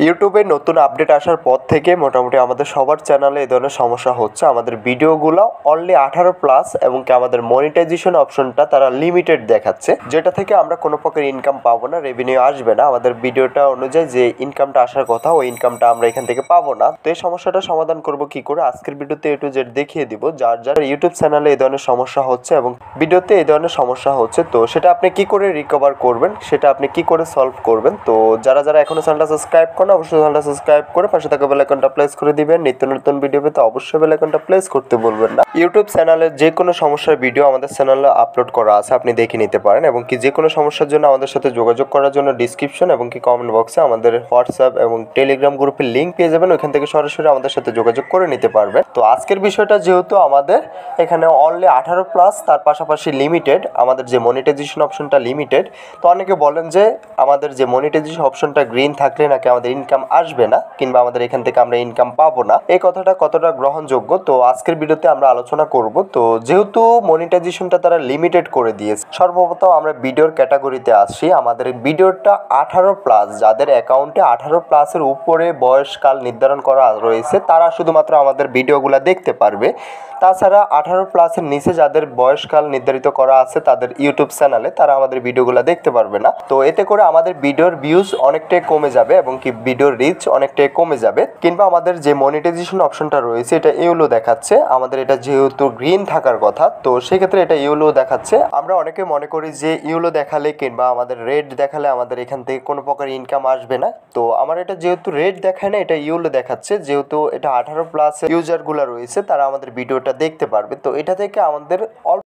ইউটিউবে নতুন আপডেট আসার পর থেকে মোটামুটি আমাদের সবার চ্যানেলে এই ধরনের সমস্যা হচ্ছে। আমাদের ভিডিওগুলো অনলি 18+ এবং কি আমাদের মনিটাইজেশন অপশনটা তারা লিমিটেড দেখাচ্ছে, যেটা থেকে আমরা কোনো প্রকার ইনকাম পাবো না, রেভিনিউ আসবে না। আমাদের ভিডিওটা অনুযায়ী যে ইনকামটা আসার কথা ওই ইনকামটা আমরা এখান থেকে পাবো না। তো এই সমস্যাটা সমাধান করব কি করে, আজকের ভিডিওতে A to Z দেখিয়ে দিব। যার যার ইউটিউব চ্যানেলে এই ধরনের সমস্যা হচ্ছে এবং ভিডিওতে এই ধরনের সমস্যা হচ্ছে, তো সেটা আপনি কি করে রিকভার করবেন, সেটা আপনি কি করে সলভ করবেন। তো যারা যারা এখনো চ্যানেলটা সাবস্ক্রাইব করেন অবশ্যই চ্যানেলটা সাবস্ক্রাইব করে পাশে থাকা বেল আইকনটা প্রেস করে দিবেন। নিত্য নতুন ভিডিও পেতে অবশ্যই বেল আইকনটা প্রেস করতে বলবেন না। ইউটিউব চ্যানেলের যে কোনো সমস্যার ভিডিও আমাদের চ্যানেলে আপলোড করা আছে, আপনি দেখে নিতে পারেন। এবং কি যে কোনো সমস্যার জন্য আমাদের সাথে যোগাযোগ করার জন্য ডিসক্রিপশন এবং কি কমেন্ট বক্সে আমাদের হোয়াটসঅ্যাপ এবং টেলিগ্রাম গ্রুপের লিঙ্ক পেয়ে যাবেন, ওইখান থেকে সরাসরি আমাদের সাথে যোগাযোগ করে নিতে পারবেন। তো আজকের বিষয়টা যেহেতু আমাদের এখানে অনলি 18+, তার পাশাপাশি লিমিটেড, আমাদের যে মনিটাইজেশন অপশনটা লিমিটেড। তো অনেকে বলেন যে আমাদের যে মনিটাইজেশন অপশনটা গ্রিন থাকলে নাকি আমাদের ইনকাম আসবে না, কিংবা আমাদের এখান থেকে আমরা ইনকাম পাবো না। এই কথাটা কতটা গ্রহণযোগ্য, তো আজকের ভিডিওতে আমরা আলোচনা করব। তো যেহেতু মনিটাইজেশনটা তারা লিমিটেড করে দিয়েছে, সর্বপ্রথম আমরা ভিডিওর ক্যাটাগরিতে আসি। আমাদের ভিডিওটা 18+, যাদের অ্যাকাউন্টে 18+ এর উপরে বয়সকাল নির্ধারণ করা রয়েছে তারা শুধুমাত্র আমাদের ভিডিওগুলো দেখতে পারবে। তাছাড়া 18+ এর নিচে যাদের বয়সকাল নির্ধারিত করা আছে তাদের ইউটিউব চ্যানেলে, তারা আমাদের ভিডিওগুলো দেখতে পারবে না। তো এতে করে আমাদের ভিডিওর ভিউজ অনেকটাই কমে যাবে এবং কি ভিডিওর রিচ অনেকটাই কমে যাবে। কিংবা আমাদের যে মনিটাইজেশন অপশনটা রয়েছে এটা ইউলো দেখাচ্ছে, আমাদের এটা যেহেতু গ্রিন থাকার কথা, তো সেক্ষেত্রে এটা ইউলো দেখাচ্ছে। আমরা অনেকে মনে করি যে ইউলো দেখালে কিংবা আমাদের রেড দেখালে আমাদের এখান থেকে কোনো প্রকার ইনকাম আসবে না। তো আমার এটা যেহেতু রেড দেখায় না, এটা ইউলো দেখাচ্ছে, যেহেতু এটা 18+ ইউজারগুলো রয়েছে তারা আমাদের ভিডিওটা দেখতে পারবে। তো এটা থেকে আমাদের